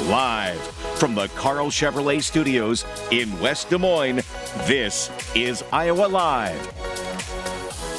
Live from the Carl Chevrolet Studios in West Des Moines, this is Iowa Live.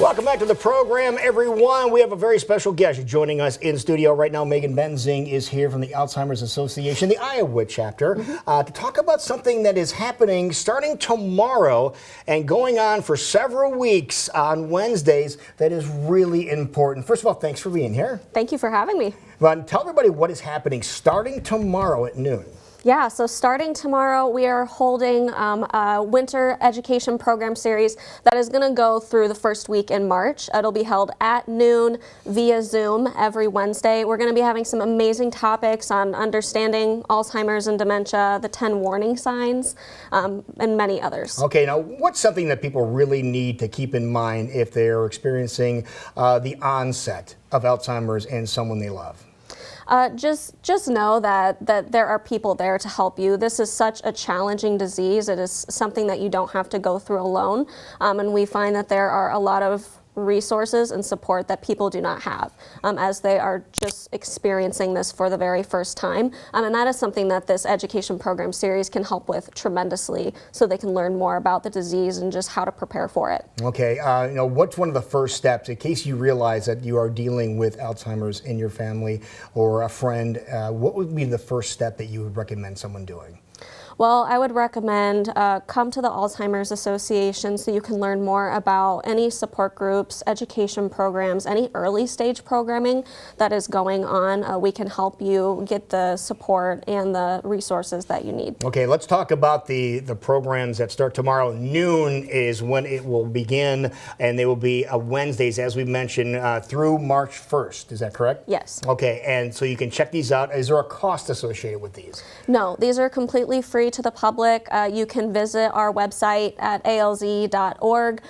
Welcome back to the program, everyone. We have a very special guest joining us in studio right now. Benzing is here from the Alzheimer's Association, the Iowa chapter, to talk about something that is happening starting tomorrow and going on for several weeks on Wednesdays that is really important. First of all, thanks for being here. Thank you for having me. But tell everybody what is happening starting tomorrow at noon. Yeah, so starting tomorrow, we are holding a winter education program series that is going to go through the first week in March. It'll be held at noon via Zoom every Wednesday. We're going to be having some amazing topics on understanding Alzheimer's and dementia, the 10 warning signs, and many others. Okay, now what's something that people really need to keep in mind if they're experiencing the onset of Alzheimer's in someone they love? Just know that there are people there to help you. This is such a challenging disease. It is something that you don't have to go through alone. And we find that there are a lot of resources and support that people do not have as they are just experiencing this for the very first time. And that is something that this education program series can help with tremendously, so they can learn more about the disease and just how to prepare for it. Okay, what's one of the first steps in case you realize that you are dealing with Alzheimer's in your family or a friend? What would be the first step that you would recommend someone doing? Well, I would recommend come to the Alzheimer's Association so you can learn more about any support groups, education programs, any early stage programming that is going on. We can help you get the support and the resources that you need. Okay, let's talk about the programs that start tomorrow. Noon is when it will begin, and they will be Wednesdays, as we mentioned, through March 1st. Is that correct? Yes. Okay, and so you can check these out. Is there a cost associated with these? No, these are completely free to the public. You can visit our website at alz.org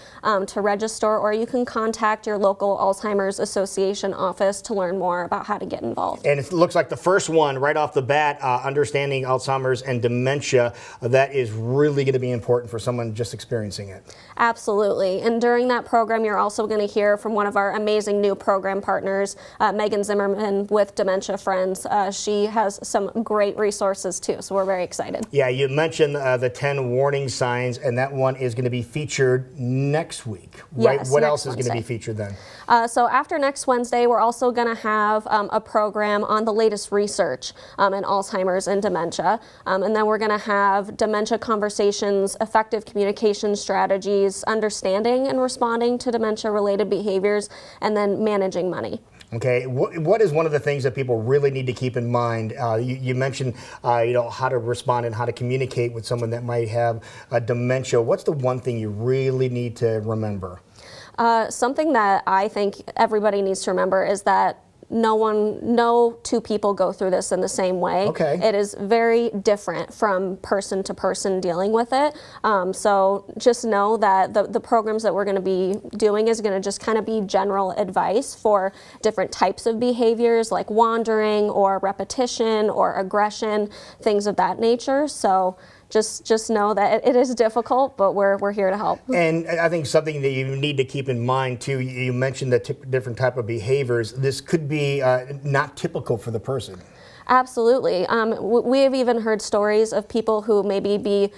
to register, or you can contact your local Alzheimer's Association office to learn more about how to get involved. And it looks like the first one right off the bat, understanding Alzheimer's and dementia, that is really going to be important for someone just experiencing it. Absolutely. And during that program, you're also going to hear from one of our amazing new program partners, Megan Zimmerman with Dementia Friends. She has some great resources too, so we're very excited. Yeah, you mentioned the 10 warning signs, and that one is going to be featured next week, right? Yes, what next else is going to be Wednesday. featured then? So after next Wednesday, we're also going to have a program on the latest research in Alzheimer's and dementia. And then we're going to have dementia conversations, effective communication strategies, understanding and responding to dementia-related behaviors, and then managing money. Okay, what is one of the things that people really need to keep in mind? You mentioned, how to respond and how to communicate with someone that might have dementia. What's the one thing you really need to remember? Something that I think everybody needs to remember is that no two people go through this in the same way. Okay. It is very different from person to person dealing with it. So just know that the programs that we're going to be doing is going to just kind of be general advice for different types of behaviors like wandering or repetition or aggression, things of that nature. So just know that it is difficult, but we're here to help. And I think something that you need to keep in mind too, you mentioned the different type of behaviors. This could be not typical for the person. Absolutely. We have even heard stories of people who might be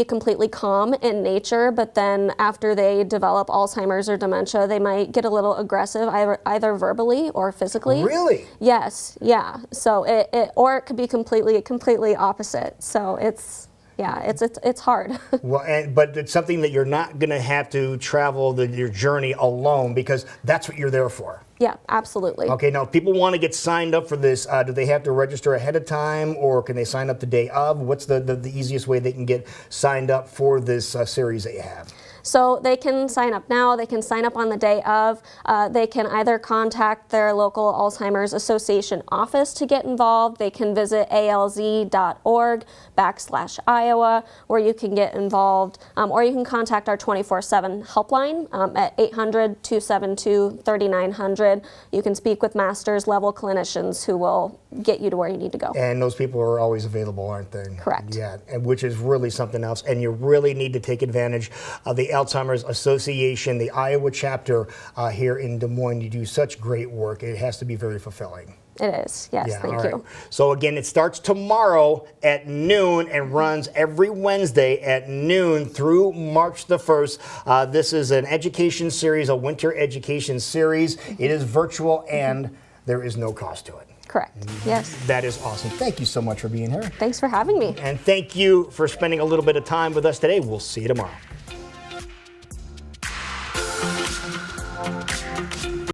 completely calm in nature, but then after they develop Alzheimer's or dementia, they might get a little aggressive, either verbally or physically. Really? Yes. Yeah. So or it could be completely opposite. So it's hard. Well, but it's something that you're not going to have to travel your journey alone, because that's what you're there for. Yeah, absolutely. Okay, now if people want to get signed up for this, do they have to register ahead of time, or can they sign up the day of? What's the easiest way they can get signed up for this series that you have? So they can sign up now, they can sign up on the day of. They can either contact their local Alzheimer's Association office to get involved. They can visit alz.org/Iowa, where you can get involved, or you can contact our 24/7 helpline at 800-272-3900. You can speak with master's level clinicians who will get you to where you need to go. And those people are always available, aren't they? Correct. Yeah, and which is really something else. And you really need to take advantage of the Alzheimer's Association, the Iowa chapter here in Des Moines. You do such great work. It has to be very fulfilling. It is, yes, Yeah, thank all right. you. So again, it starts tomorrow at noon and runs every Wednesday at noon through March the 1st. This is an education series, a winter education series. It is virtual and there is no cost to it. Correct, yes. That is awesome. Thank you so much for being here. Thanks for having me. And thank you for spending a little bit of time with us today. We'll see you tomorrow.